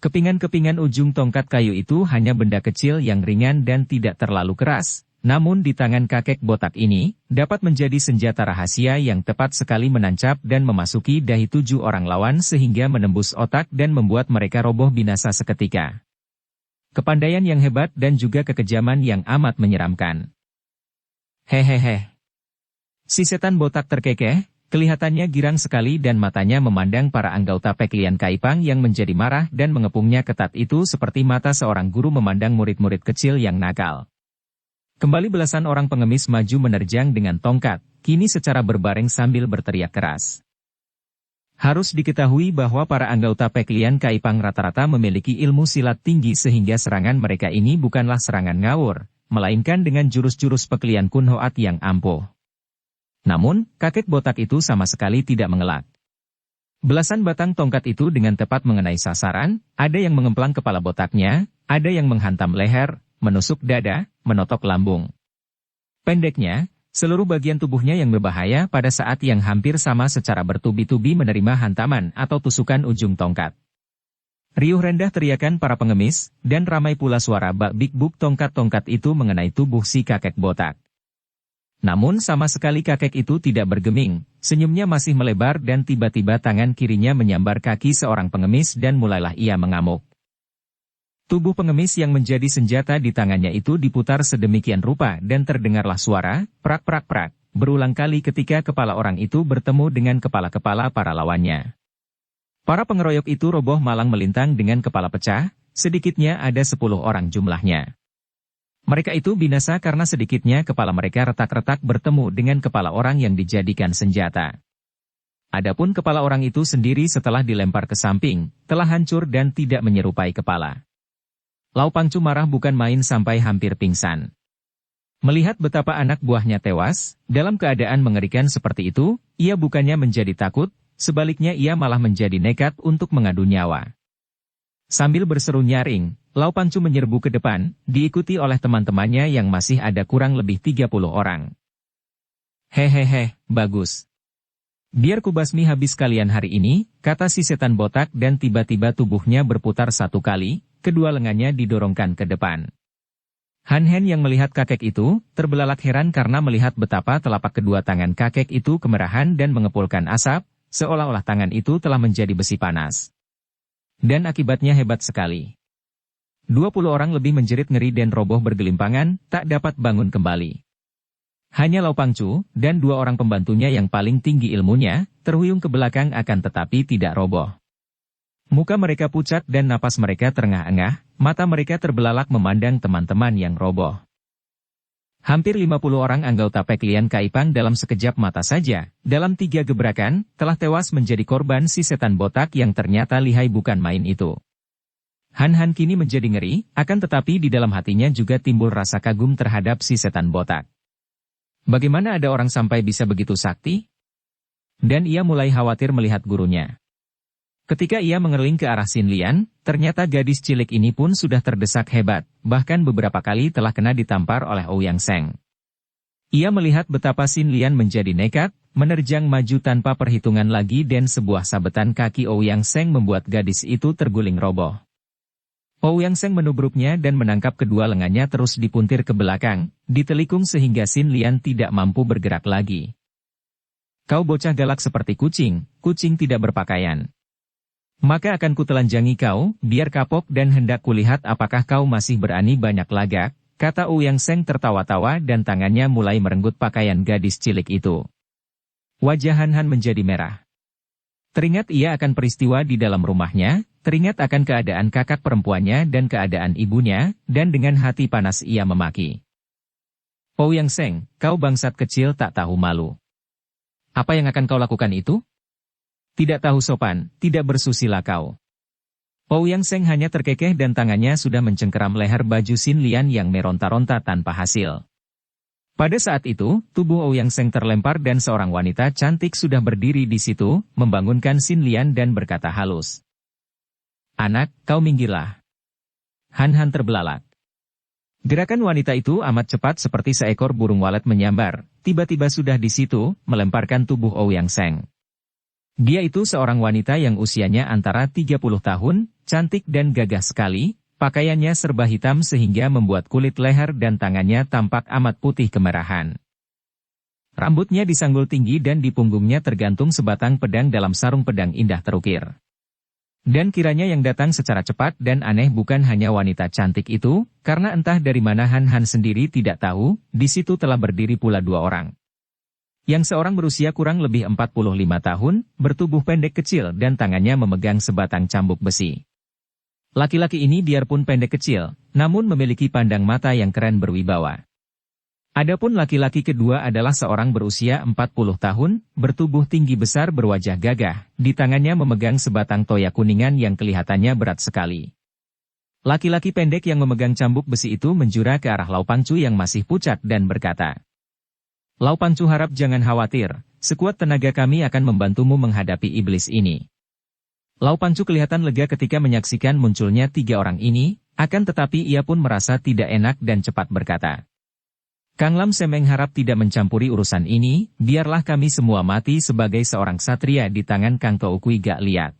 Kepingan-kepingan ujung tongkat kayu itu hanya benda kecil yang ringan dan tidak terlalu keras, namun di tangan kakek botak ini, dapat menjadi senjata rahasia yang tepat sekali menancap dan memasuki dahi 7 orang lawan sehingga menembus otak dan membuat mereka roboh binasa seketika. Kepandaian yang hebat dan juga kekejaman yang amat menyeramkan. Hehehe. Si setan botak terkekeh, kelihatannya girang sekali dan matanya memandang para anggota Pek Lian Kaipang yang menjadi marah dan mengepungnya ketat itu seperti mata seorang guru memandang murid-murid kecil yang nakal. Kembali belasan orang pengemis maju menerjang dengan tongkat, kini secara berbareng sambil berteriak keras. Harus diketahui bahwa para anggota Pek Lian Kaipang rata-rata memiliki ilmu silat tinggi sehingga serangan mereka ini bukanlah serangan ngawur, melainkan dengan jurus-jurus Pek Lian Kun Hoat yang ampuh. Namun, kakek botak itu sama sekali tidak mengelak. Belasan batang tongkat itu dengan tepat mengenai sasaran, ada yang mengemplang kepala botaknya, ada yang menghantam leher, menusuk dada, menotok lambung. Pendeknya, seluruh bagian tubuhnya yang berbahaya pada saat yang hampir sama secara bertubi-tubi menerima hantaman atau tusukan ujung tongkat. Riuh rendah teriakan para pengemis, dan ramai pula suara bak-bik-buk tongkat-tongkat itu mengenai tubuh si kakek botak. Namun sama sekali kakek itu tidak bergeming, senyumnya masih melebar dan tiba-tiba tangan kirinya menyambar kaki seorang pengemis dan mulailah ia mengamuk. Tubuh pengemis yang menjadi senjata di tangannya itu diputar sedemikian rupa dan terdengarlah suara, prak-prak-prak, berulang kali ketika kepala orang itu bertemu dengan kepala-kepala para lawannya. Para pengeroyok itu roboh malang melintang dengan kepala pecah, sedikitnya ada 10 orang jumlahnya. Mereka itu binasa karena sedikitnya kepala mereka retak-retak bertemu dengan kepala orang yang dijadikan senjata. Adapun kepala orang itu sendiri setelah dilempar ke samping, telah hancur dan tidak menyerupai kepala. Lau Pangcu marah bukan main sampai hampir pingsan. Melihat betapa anak buahnya tewas, dalam keadaan mengerikan seperti itu, ia bukannya menjadi takut, sebaliknya ia malah menjadi nekat untuk mengadu nyawa. Sambil berseru nyaring, Lau Pangcu menyerbu ke depan, diikuti oleh teman-temannya yang masih ada kurang lebih 30 orang. Hehehe, bagus. Biar kubasmi habis kalian hari ini, kata si setan botak dan tiba-tiba tubuhnya berputar 1 kali, kedua lengannya didorongkan ke depan. Han Hen yang melihat kakek itu, terbelalak heran karena melihat betapa telapak kedua tangan kakek itu kemerahan dan mengepulkan asap, seolah-olah tangan itu telah menjadi besi panas. Dan akibatnya hebat sekali. 20 orang lebih menjerit ngeri dan roboh bergelimpangan, tak dapat bangun kembali. Hanya Lau Pangcu, dan 2 orang pembantunya yang paling tinggi ilmunya, terhuyung ke belakang akan tetapi tidak roboh. Muka mereka pucat dan napas mereka terengah-engah, mata mereka terbelalak memandang teman-teman yang roboh. Hampir 50 orang anggota Pek Lian Kaipang dalam sekejap mata saja, dalam 3 gebrakan, telah tewas menjadi korban si setan botak yang ternyata lihai bukan main itu. Han Han kini menjadi ngeri, akan tetapi di dalam hatinya juga timbul rasa kagum terhadap si setan botak. Bagaimana ada orang sampai bisa begitu sakti? Dan ia mulai khawatir melihat gurunya. Ketika ia mengerling ke arah Sin Lian, ternyata gadis cilik ini pun sudah terdesak hebat, bahkan beberapa kali telah kena ditampar oleh Ouyang Seng. Ia melihat betapa Sin Lian menjadi nekat, menerjang maju tanpa perhitungan lagi dan sebuah sabetan kaki Ouyang Seng membuat gadis itu terguling roboh. Ouyang Seng menubruknya dan menangkap kedua lengannya terus dipuntir ke belakang, ditelikung sehingga Sin Lian tidak mampu bergerak lagi. Kau bocah galak seperti kucing, kucing tidak berpakaian. Maka akan kutelanjangi kau, biar kapok dan hendak kulihat apakah kau masih berani banyak lagak, kata Ouyang Seng tertawa-tawa dan tangannya mulai merenggut pakaian gadis cilik itu. Wajah Han Han menjadi merah. Teringat ia akan peristiwa di dalam rumahnya, teringat akan keadaan kakak perempuannya dan keadaan ibunya, dan dengan hati panas ia memaki. Ouyang Seng, kau bangsat kecil tak tahu malu. Apa yang akan kau lakukan itu? Tidak tahu sopan, tidak bersusila kau. Ouyang Seng hanya terkekeh dan tangannya sudah mencengkeram leher baju Xin Lian yang meronta-ronta tanpa hasil. Pada saat itu, tubuh Ouyang Seng terlempar dan seorang wanita cantik sudah berdiri di situ, membangunkan Xin Lian dan berkata halus. Anak, kau minggirlah. Han Han terbelalak. Gerakan wanita itu amat cepat seperti seekor burung walet menyambar, tiba-tiba sudah di situ, melemparkan tubuh Ouyang Seng. Dia itu seorang wanita yang usianya antara 30 tahun, cantik dan gagah sekali, pakaiannya serba hitam sehingga membuat kulit leher dan tangannya tampak amat putih kemerahan. Rambutnya disanggul tinggi dan di punggungnya tergantung sebatang pedang dalam sarung pedang indah terukir. Dan kiranya yang datang secara cepat dan aneh bukan hanya wanita cantik itu, karena entah dari mana Han Han sendiri tidak tahu, di situ telah berdiri pula dua orang. Yang seorang berusia kurang lebih 45 tahun, bertubuh pendek kecil dan tangannya memegang sebatang cambuk besi. Laki-laki ini biarpun pendek kecil, namun memiliki pandang mata yang keren berwibawa. Adapun laki-laki kedua adalah seorang berusia 40 tahun, bertubuh tinggi besar berwajah gagah, di tangannya memegang sebatang toya kuningan yang kelihatannya berat sekali. Laki-laki pendek yang memegang cambuk besi itu menjura ke arah Lau Pangcu yang masih pucat dan berkata, Lau Pangcu harap jangan khawatir, sekuat tenaga kami akan membantumu menghadapi iblis ini. Lau Pangcu kelihatan lega ketika menyaksikan munculnya tiga orang ini, akan tetapi ia pun merasa tidak enak dan cepat berkata. Kang Lam Semeng harap tidak mencampuri urusan ini, biarlah kami semua mati sebagai seorang satria di tangan Kang Toukui Gak Liat.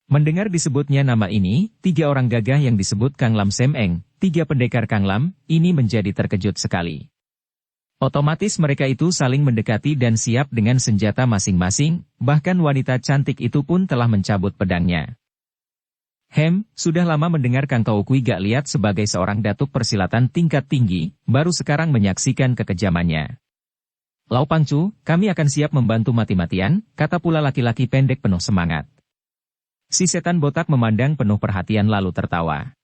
Mendengar disebutnya nama ini, tiga orang gagah yang disebut Kang Lam Semeng, tiga pendekar Kang Lam, ini menjadi terkejut sekali. Otomatis mereka itu saling mendekati dan siap dengan senjata masing-masing, bahkan wanita cantik itu pun telah mencabut pedangnya. Sudah lama mendengar Kang Toukui Gak Liat sebagai seorang datuk persilatan tingkat tinggi, baru sekarang menyaksikan kekejamannya. Lau Pangcu, kami akan siap membantu mati-matian, kata pula laki-laki pendek penuh semangat. Si setan botak memandang penuh perhatian lalu tertawa.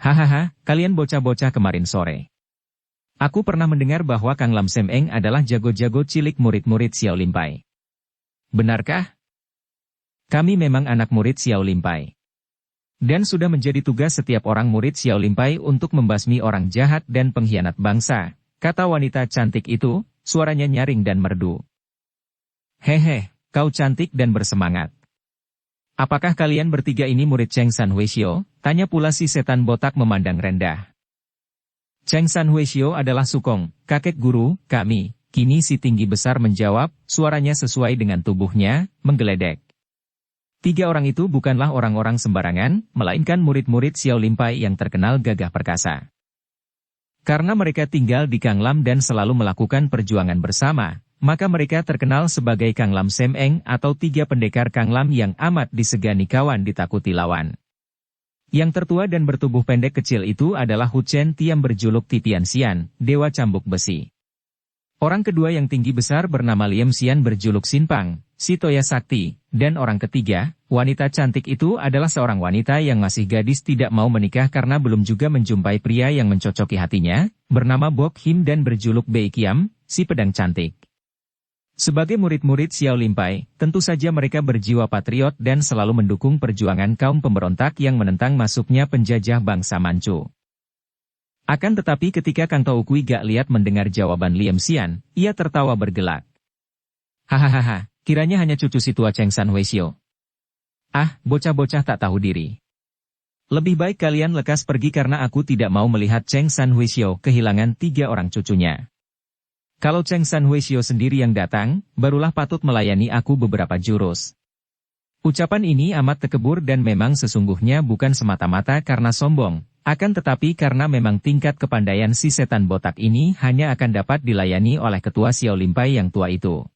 Hahaha, kalian bocah-bocah kemarin sore. Aku pernah mendengar bahwa Kang Lam Semeng adalah jago-jago cilik murid-murid Xiao Limpai. Benarkah? Kami memang anak murid Xiao Limpai. Dan sudah menjadi tugas setiap orang murid Xiao Limpai untuk membasmi orang jahat dan pengkhianat bangsa, kata wanita cantik itu, suaranya nyaring dan merdu. Hehe, kau cantik dan bersemangat. Apakah kalian bertiga ini murid Cheng San Huishio? Tanya pula si setan botak memandang rendah. Cheng San Huishio adalah Sukong, kakek guru, kami. Kini si tinggi besar menjawab, suaranya sesuai dengan tubuhnya, menggeledek. Tiga orang itu bukanlah orang-orang sembarangan, melainkan murid-murid Xiao Limpai yang terkenal gagah perkasa. Karena mereka tinggal di Kang Lam dan selalu melakukan perjuangan bersama, maka mereka terkenal sebagai Kang Lam Semeng atau tiga pendekar Kang Lam yang amat disegani kawan ditakuti lawan. Yang tertua dan bertubuh pendek kecil itu adalah Hu Chen Tiam berjuluk Titian Xian, Dewa Cambuk Besi. Orang kedua yang tinggi besar bernama Liam Xian berjuluk Sin Pang, si Toya Sakti, dan orang ketiga, wanita cantik itu adalah seorang wanita yang masih gadis tidak mau menikah karena belum juga menjumpai pria yang mencocoki hatinya, bernama Bok Him dan berjuluk Bei Kiam, si pedang cantik. Sebagai murid-murid Xiao Limpai, tentu saja mereka berjiwa patriot dan selalu mendukung perjuangan kaum pemberontak yang menentang masuknya penjajah bangsa Manchu. Akan tetapi ketika Kang Toukui Gak Liat mendengar jawaban Liam Xian, ia tertawa bergelak. Hahaha, kiranya hanya cucu si tua Cheng San Huishio. Ah, bocah-bocah tak tahu diri. Lebih baik kalian lekas pergi karena aku tidak mau melihat Cheng San Huishio kehilangan tiga orang cucunya. Kalau Cheng San Huishio sendiri yang datang, barulah patut melayani aku beberapa jurus. Ucapan ini amat tekebur dan memang sesungguhnya bukan semata-mata karena sombong, akan tetapi karena memang tingkat kepandaian si setan botak ini hanya akan dapat dilayani oleh ketua Xiao Limpai yang tua itu.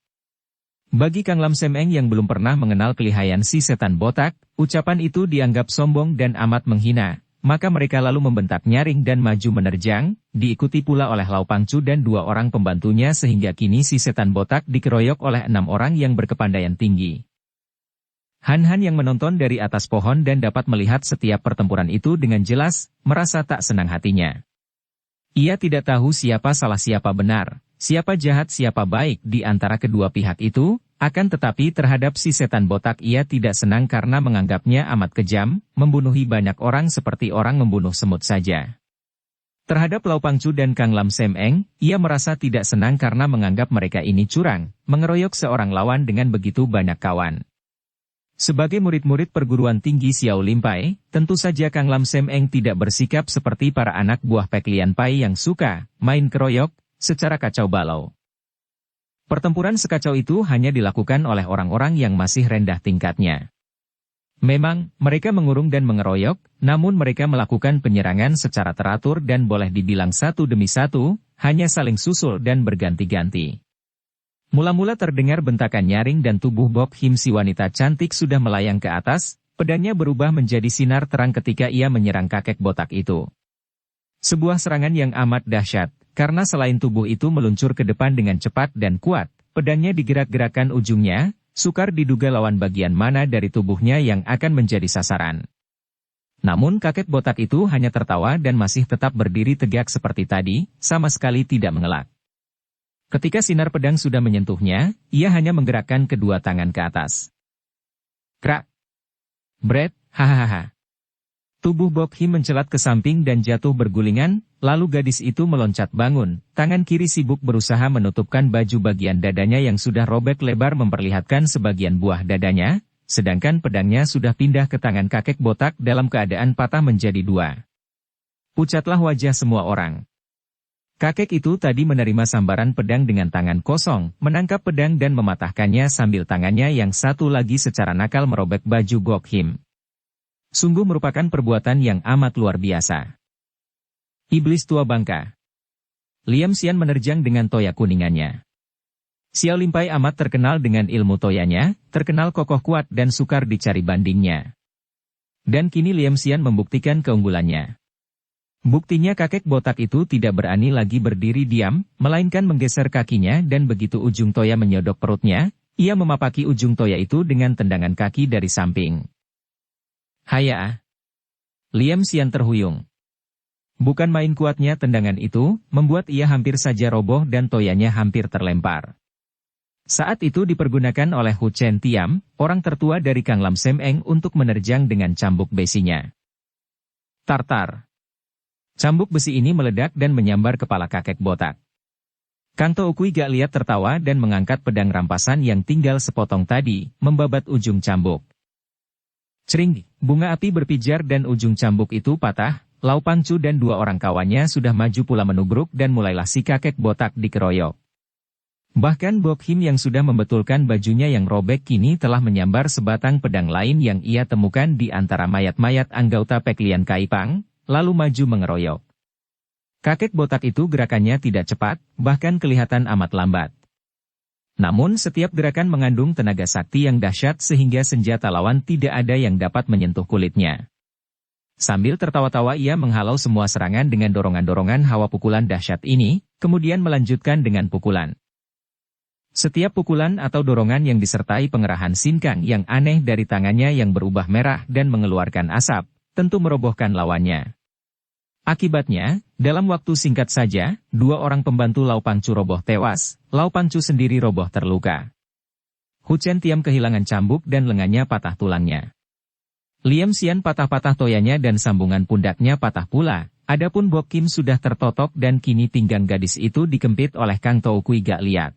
Bagi Kang Lam Semeng yang belum pernah mengenal kelihayan si setan botak, ucapan itu dianggap sombong dan amat menghina. Maka mereka lalu membentak nyaring dan maju menerjang, diikuti pula oleh Lau Pangcu dan dua orang pembantunya sehingga kini si setan botak dikeroyok oleh 6 orang yang berkepandaian tinggi. Han Han yang menonton dari atas pohon dan dapat melihat setiap pertempuran itu dengan jelas, merasa tak senang hatinya. Ia tidak tahu siapa salah siapa benar, siapa jahat siapa baik di antara kedua pihak itu, akan tetapi terhadap si setan botak ia tidak senang karena menganggapnya amat kejam, membunuhi banyak orang seperti orang membunuh semut saja. Terhadap Lau Pangcu dan Kang Lam Sem Eng, ia merasa tidak senang karena menganggap mereka ini curang, mengeroyok seorang lawan dengan begitu banyak kawan. Sebagai murid-murid perguruan tinggi Xiao Limpai, tentu saja Kang Lam Sem Eng tidak bersikap seperti para anak buah Pek Lian Pai yang suka main keroyok secara kacau balau. Pertempuran sekacau itu hanya dilakukan oleh orang-orang yang masih rendah tingkatnya. Memang, mereka mengurung dan mengeroyok, namun mereka melakukan penyerangan secara teratur dan boleh dibilang satu demi satu, hanya saling susul dan berganti-ganti. Mula-mula terdengar bentakan nyaring dan tubuh Bok Him si wanita cantik sudah melayang ke atas, pedangnya berubah menjadi sinar terang ketika ia menyerang kakek botak itu. Sebuah serangan yang amat dahsyat, karena selain tubuh itu meluncur ke depan dengan cepat dan kuat, pedangnya digerak-gerakkan ujungnya, sukar diduga lawan bagian mana dari tubuhnya yang akan menjadi sasaran. Namun kakek botak itu hanya tertawa dan masih tetap berdiri tegak seperti tadi, sama sekali tidak mengelak. Ketika sinar pedang sudah menyentuhnya, ia hanya menggerakkan kedua tangan ke atas. Krak! Bret, hahaha. Tubuh Bok Him mencelat ke samping dan jatuh bergulingan, lalu gadis itu meloncat bangun, tangan kiri sibuk berusaha menutupkan baju bagian dadanya yang sudah robek lebar memperlihatkan sebagian buah dadanya, sedangkan pedangnya sudah pindah ke tangan kakek botak dalam keadaan patah menjadi dua. Pucatlah wajah semua orang. Kakek itu tadi menerima sambaran pedang dengan tangan kosong, menangkap pedang dan mematahkannya sambil tangannya yang satu lagi secara nakal merobek baju Bok Him. Sungguh merupakan perbuatan yang amat luar biasa. Iblis tua bangka. Liam Xian menerjang dengan toya kuningannya. Xiao Limpai amat terkenal dengan ilmu toyanya, terkenal kokoh kuat dan sukar dicari bandingnya. Dan kini Liam Xian membuktikan keunggulannya. Buktinya kakek botak itu tidak berani lagi berdiri diam, melainkan menggeser kakinya dan begitu ujung toya menyodok perutnya, ia memapaki ujung toya itu dengan tendangan kaki dari samping. Haya! Liam Xian terhuyung. Bukan main kuatnya tendangan itu, membuat ia hampir saja roboh dan toyanya hampir terlempar. Saat itu dipergunakan oleh Hu Chen Tiam, orang tertua dari Kang Lam Sem Eng untuk menerjang dengan cambuk besinya. Tartar! Cambuk besi ini meledak dan menyambar kepala kakek botak. Kang To Ukui gak lihat tertawa dan mengangkat pedang rampasan yang tinggal sepotong tadi, membabat ujung cambuk. Cering, bunga api berpijar dan ujung cambuk itu patah, Lau Pangcu dan dua orang kawannya sudah maju pula menubruk dan mulailah si kakek botak dikeroyok. Bahkan Bok Him yang sudah membetulkan bajunya yang robek kini telah menyambar sebatang pedang lain yang ia temukan di antara mayat-mayat anggota Pek Lian Kaipang, lalu maju mengeroyok. Kakek botak itu gerakannya tidak cepat, bahkan kelihatan amat lambat. Namun setiap gerakan mengandung tenaga sakti yang dahsyat sehingga senjata lawan tidak ada yang dapat menyentuh kulitnya. Sambil tertawa-tawa ia menghalau semua serangan dengan dorongan-dorongan hawa pukulan dahsyat ini, kemudian melanjutkan dengan pukulan. Setiap pukulan atau dorongan yang disertai pengerahan sinkang yang aneh dari tangannya yang berubah merah dan mengeluarkan asap, tentu merobohkan lawannya. Akibatnya, dalam waktu singkat saja, dua orang pembantu Lau Pangcu roboh tewas, Lau Pangcu sendiri roboh terluka. Hu Chen Tiam kehilangan cambuk dan lengannya patah tulangnya. Liam Xian patah-patah toyanya dan sambungan pundaknya patah pula, adapun Bok Kim sudah tertotok dan kini pinggang gadis itu dikempit oleh Kang To Ukui gak lihat.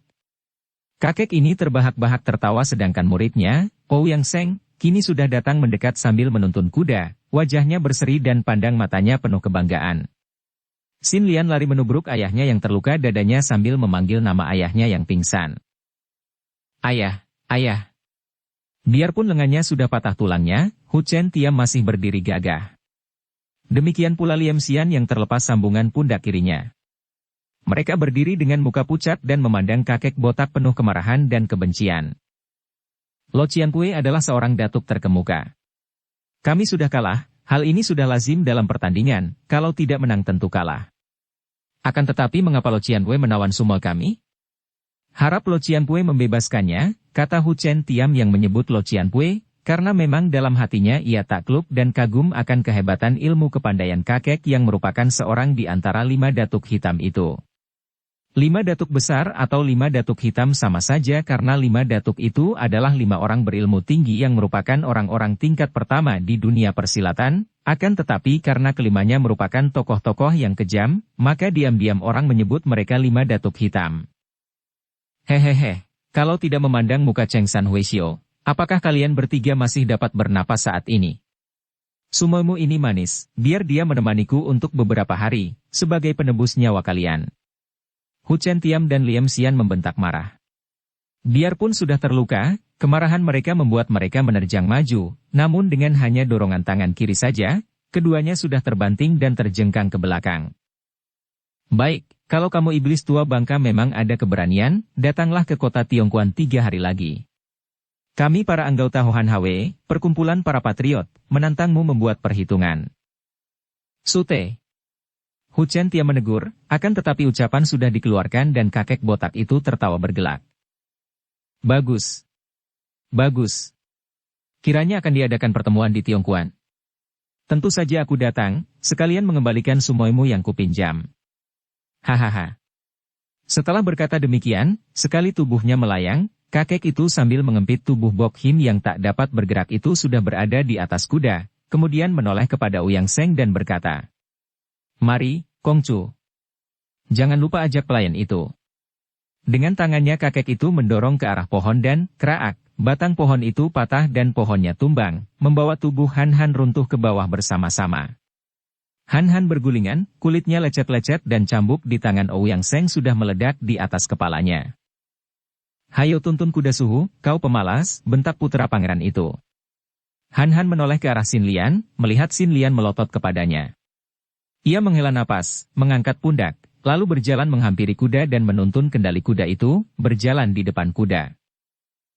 Kakek ini terbahak-bahak tertawa sedangkan muridnya, Pou Yang Seng, kini sudah datang mendekat sambil menuntun kuda, wajahnya berseri dan pandang matanya penuh kebanggaan. Xin Lian lari menubruk ayahnya yang terluka dadanya sambil memanggil nama ayahnya yang pingsan. Ayah, ayah. Biarpun lengannya sudah patah tulangnya, Hu Chen Tiam masih berdiri gagah. Demikian pula Liam Xian yang terlepas sambungan pundak kirinya. Mereka berdiri dengan muka pucat dan memandang kakek botak penuh kemarahan dan kebencian. Lo Cianpue adalah seorang datuk terkemuka. Kami sudah kalah, hal ini sudah lazim dalam pertandingan, kalau tidak menang tentu kalah. Akan tetapi mengapa Lo Cianpue menawan sumo kami? Harap Lo Cianpue membebaskannya, kata Hu Chen Tiam yang menyebut Lo Cianpue, karena memang dalam hatinya ia takluk dan kagum akan kehebatan ilmu kepandaian kakek yang merupakan seorang di antara 5 datuk hitam itu. 5 datuk besar atau 5 datuk hitam sama saja karena 5 datuk itu adalah 5 orang berilmu tinggi yang merupakan orang-orang tingkat pertama di dunia persilatan, akan tetapi karena kelimanya merupakan tokoh-tokoh yang kejam, maka diam-diam orang menyebut mereka 5 datuk hitam. Hehehe, kalau tidak memandang muka Cheng San Huaishio, apakah kalian bertiga masih dapat bernapas saat ini? Sumomu ini manis, biar dia menemaniku untuk beberapa hari, sebagai penebus nyawa kalian. Hu Chen Tiam dan Liam Xian membentak marah. Biarpun sudah terluka, kemarahan mereka membuat mereka menerjang maju, namun dengan hanya dorongan tangan kiri saja, keduanya sudah terbanting dan terjengkang ke belakang. Baik, kalau kamu iblis tua bangka memang ada keberanian, datanglah ke kota Tiongkuan 3 hari lagi. Kami para anggota Hohan Hwe, perkumpulan para patriot, menantangmu membuat perhitungan. Sute. Hu Chen Tiam menegur, akan tetapi ucapan sudah dikeluarkan dan kakek botak itu tertawa bergelak. Bagus. Bagus. Kiranya akan diadakan pertemuan di Tiongkuan. Tentu saja aku datang, sekalian mengembalikan sumoimu yang kupinjam. Hahaha. Setelah berkata demikian, sekali tubuhnya melayang, kakek itu sambil mengempit tubuh Bok Him yang tak dapat bergerak itu sudah berada di atas kuda, kemudian menoleh kepada Ouyang Seng dan berkata, Mari, Kongcu. Jangan lupa ajak pelayan itu. Dengan tangannya kakek itu mendorong ke arah pohon dan, kraak, batang pohon itu patah dan pohonnya tumbang, membawa tubuh Han Han runtuh ke bawah bersama-sama. Han Han bergulingan, kulitnya lecet-lecet dan cambuk di tangan Ouyang Seng sudah meledak di atas kepalanya. Hayo tuntun kuda suhu, kau pemalas, bentak putra pangeran itu. Han Han menoleh ke arah Sin Lian, melihat Sin Lian melotot kepadanya. Ia menghela napas, mengangkat pundak, lalu berjalan menghampiri kuda dan menuntun kendali kuda itu, berjalan di depan kuda.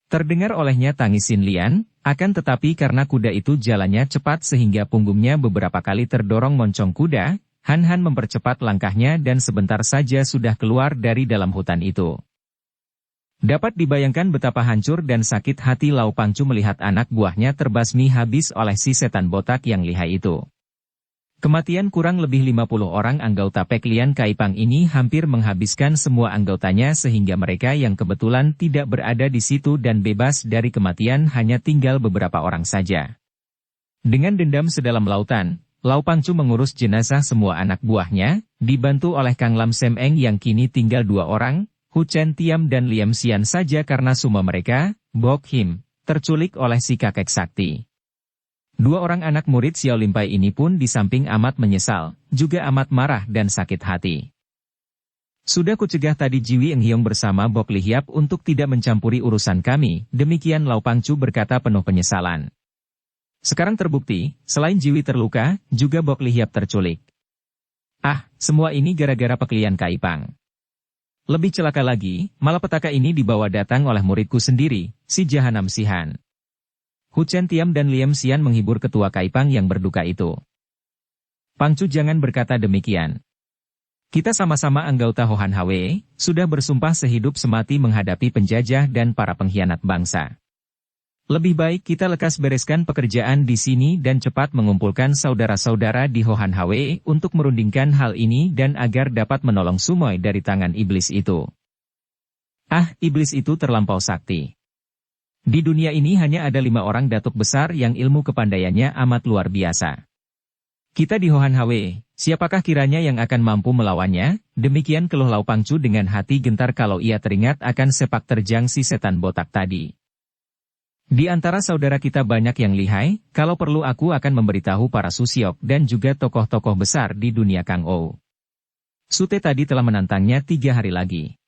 Terdengar olehnya tangis Sin Lian, akan tetapi karena kuda itu jalannya cepat sehingga punggungnya beberapa kali terdorong moncong kuda, Han Han mempercepat langkahnya dan sebentar saja sudah keluar dari dalam hutan itu. Dapat dibayangkan betapa hancur dan sakit hati Lau Pangcu melihat anak buahnya terbasmi habis oleh si setan botak yang lihai itu. Kematian kurang lebih 50 orang anggota Pek Lian Kaipang ini hampir menghabiskan semua anggotanya sehingga mereka yang kebetulan tidak berada di situ dan bebas dari kematian hanya tinggal beberapa orang saja. Dengan dendam sedalam lautan, Lau Pangcu mengurus jenazah semua anak buahnya, dibantu oleh Kang Lam Sem Eng yang kini tinggal 2 orang, Hu Chen Tiam dan Liam Xian saja karena semua mereka, Bok Him, terculik oleh si kakek sakti. 2 orang anak murid Xiao Limpai ini pun di samping amat menyesal, juga amat marah dan sakit hati. Sudah kucegah tadi Jiwi Eng Hiong bersama Bok Li Hiap untuk tidak mencampuri urusan kami, demikian Lau Pangcu berkata penuh penyesalan. Sekarang terbukti, selain Jiwi terluka, juga Bok Li Hiap terculik. Ah, semua ini gara-gara Pek Lian Kaipang. Lebih celaka lagi, malapetaka ini dibawa datang oleh muridku sendiri, si Jahanam Sihan. Hu Chen Tiam dan Liam Xian menghibur ketua Kaipang yang berduka itu. Pangcu jangan berkata demikian. Kita sama-sama anggota Hohan Hwe, sudah bersumpah sehidup semati menghadapi penjajah dan para pengkhianat bangsa. Lebih baik kita lekas bereskan pekerjaan di sini dan cepat mengumpulkan saudara-saudara di Hohan Hwe untuk merundingkan hal ini dan agar dapat menolong Sumoy dari tangan iblis itu. Ah, iblis itu terlampau sakti. Di dunia ini hanya ada 5 orang datuk besar yang ilmu kepandaiannya amat luar biasa. Kita di Hohan Hwe, siapakah kiranya yang akan mampu melawannya? Demikian keluh Lau Pangcu dengan hati gentar kalau ia teringat akan sepak terjang si setan botak tadi. Di antara saudara kita banyak yang lihai, kalau perlu aku akan memberitahu para susiok dan juga tokoh-tokoh besar di dunia Kang Ou. Sute tadi telah menantangnya 3 hari lagi.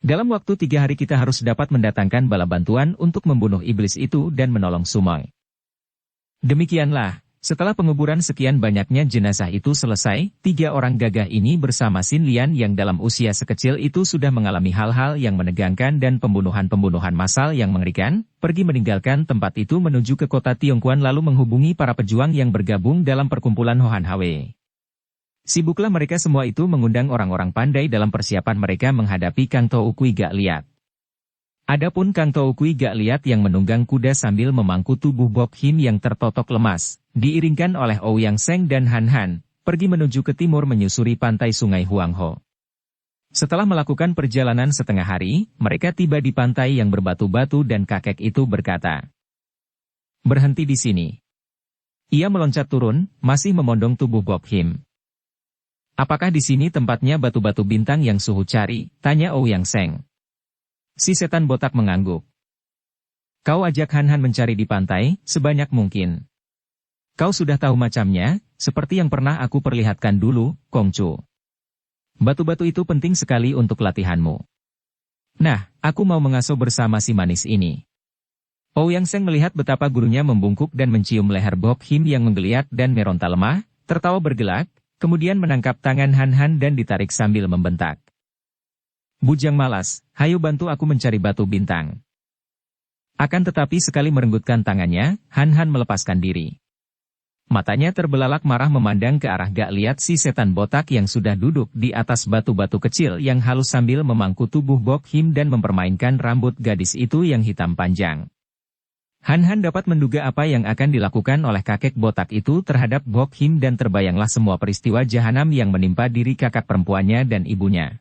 Dalam waktu 3 hari kita harus dapat mendatangkan bala bantuan untuk membunuh iblis itu dan menolong Sumoy. Demikianlah, setelah penguburan sekian banyaknya jenazah itu selesai, 3 orang gagah ini bersama Sin Lian yang dalam usia sekecil itu sudah mengalami hal-hal yang menegangkan dan pembunuhan-pembunuhan massal yang mengerikan, pergi meninggalkan tempat itu menuju ke kota Tiongkuan lalu menghubungi para pejuang yang bergabung dalam perkumpulan Hohan Hwe. Sibuklah mereka semua itu mengundang orang-orang pandai dalam persiapan mereka menghadapi Kang Tou Kui Gak Liat. Adapun Kang Tou Kui Gak Liat yang menunggang kuda sambil memangku tubuh Bok Him yang tertotok lemas, diiringkan oleh Ouyang Seng dan Han Han, pergi menuju ke timur menyusuri pantai sungai Huangho. Setelah melakukan perjalanan setengah hari, mereka tiba di pantai yang berbatu-batu dan kakek itu berkata, "Berhenti di sini." Ia meloncat turun, masih memondong tubuh Bob Him. "Apakah di sini tempatnya batu-batu bintang yang Suhu cari?" tanya Ouyang Seng. Si setan botak mengangguk. "Kau ajak Han Han mencari di pantai, sebanyak mungkin. Kau sudah tahu macamnya, seperti yang pernah aku perlihatkan dulu, Kongcu. Batu-batu itu penting sekali untuk latihanmu. Nah, aku mau mengasuh bersama si manis ini." Ouyang Seng melihat betapa gurunya membungkuk dan mencium leher Bob Him yang menggeliat dan meronta lemah, tertawa bergelak, kemudian menangkap tangan Han Han dan ditarik sambil membentak. "Bujang malas, hayo bantu aku mencari batu bintang." Akan tetapi sekali merenggutkan tangannya, Han Han melepaskan diri. Matanya terbelalak marah memandang ke arah gak liat si setan botak yang sudah duduk di atas batu-batu kecil yang halus sambil memangku tubuh Bob Him dan mempermainkan rambut gadis itu yang hitam panjang. Han Han dapat menduga apa yang akan dilakukan oleh kakek botak itu terhadap Bob Him dan terbayanglah semua peristiwa jahanam yang menimpa diri kakak perempuannya dan ibunya.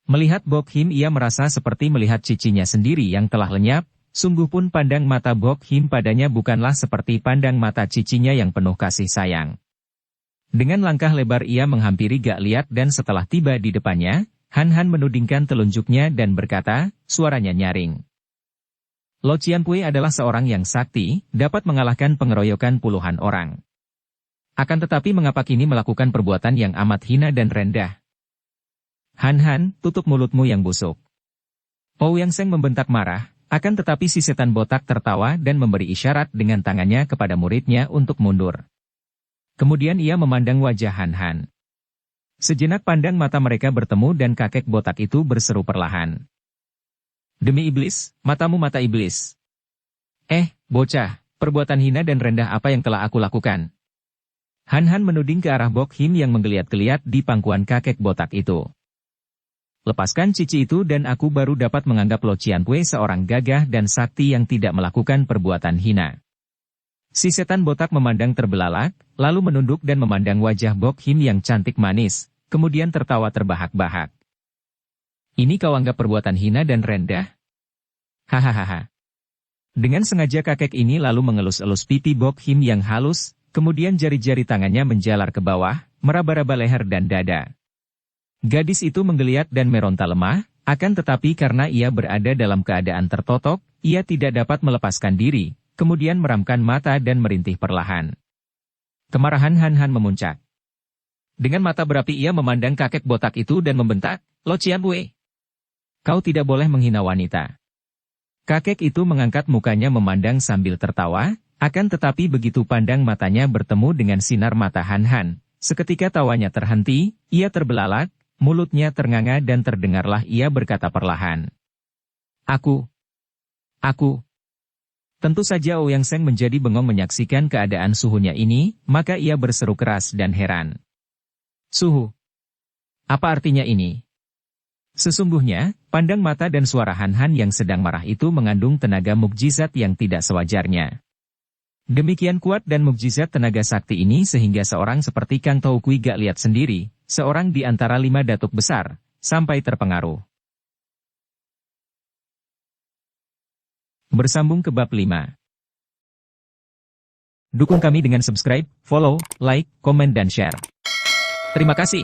Melihat Bob Him ia merasa seperti melihat cicinya sendiri yang telah lenyap. Sungguh pun pandang mata Bob Him padanya bukanlah seperti pandang mata cicinya yang penuh kasih sayang. Dengan langkah lebar ia menghampiri gak liat dan setelah tiba di depannya, Han Han menudingkan telunjuknya dan berkata, suaranya nyaring. "Lo Cianpui adalah seorang yang sakti, dapat mengalahkan pengeroyokan puluhan orang. Akan tetapi mengapa kini melakukan perbuatan yang amat hina dan rendah? Han Han, tutup mulutmu yang busuk." Ouyang Seng membentak marah. Akan tetapi si setan botak tertawa dan memberi isyarat dengan tangannya kepada muridnya untuk mundur. Kemudian ia memandang wajah Han Han. Sejenak pandang mata mereka bertemu dan kakek botak itu berseru perlahan. "Demi iblis, matamu mata iblis. Bocah, perbuatan hina dan rendah apa yang telah aku lakukan?" Han Han menuding ke arah Bob Him yang menggeliat-geliat di pangkuan kakek botak itu. "Lepaskan cici itu dan aku baru dapat menganggap Lo Cianpui seorang gagah dan sakti yang tidak melakukan perbuatan hina." Si setan botak memandang terbelalak, lalu menunduk dan memandang wajah Bob Him yang cantik manis, kemudian tertawa terbahak-bahak. "Ini kau anggap perbuatan hina dan rendah? Hahaha." Dengan sengaja kakek ini lalu mengelus-elus pipi Bob Him yang halus, kemudian jari-jari tangannya menjalar ke bawah, meraba-raba leher dan dada. Gadis itu menggeliat dan meronta lemah, akan tetapi karena ia berada dalam keadaan tertotok, ia tidak dapat melepaskan diri, kemudian meramkan mata dan merintih perlahan. Kemarahan Han Han memuncak. Dengan mata berapi ia memandang kakek botak itu dan membentak, "Lo Cianpui, kau tidak boleh menghina wanita." Kakek itu mengangkat mukanya memandang sambil tertawa, akan tetapi begitu pandang matanya bertemu dengan sinar mata Han Han, seketika tawanya terhenti, ia terbelalak, mulutnya ternganga dan terdengarlah ia berkata perlahan. Aku. Tentu saja Ouyang Seng menjadi bengong menyaksikan keadaan suhunya ini, maka ia berseru keras dan heran. "Suhu. Apa artinya ini?" Sesungguhnya, pandang mata dan suara Han Han yang sedang marah itu mengandung tenaga mukjizat yang tidak sewajarnya. Demikian kuat dan mukjizat tenaga sakti ini sehingga seorang seperti Kang Tou Kui gak lihat sendiri, seorang di antara 5 datuk besar, sampai terpengaruh. Bersambung ke bab 5. Dukung kami dengan subscribe, follow, like, komen dan share. Terima kasih.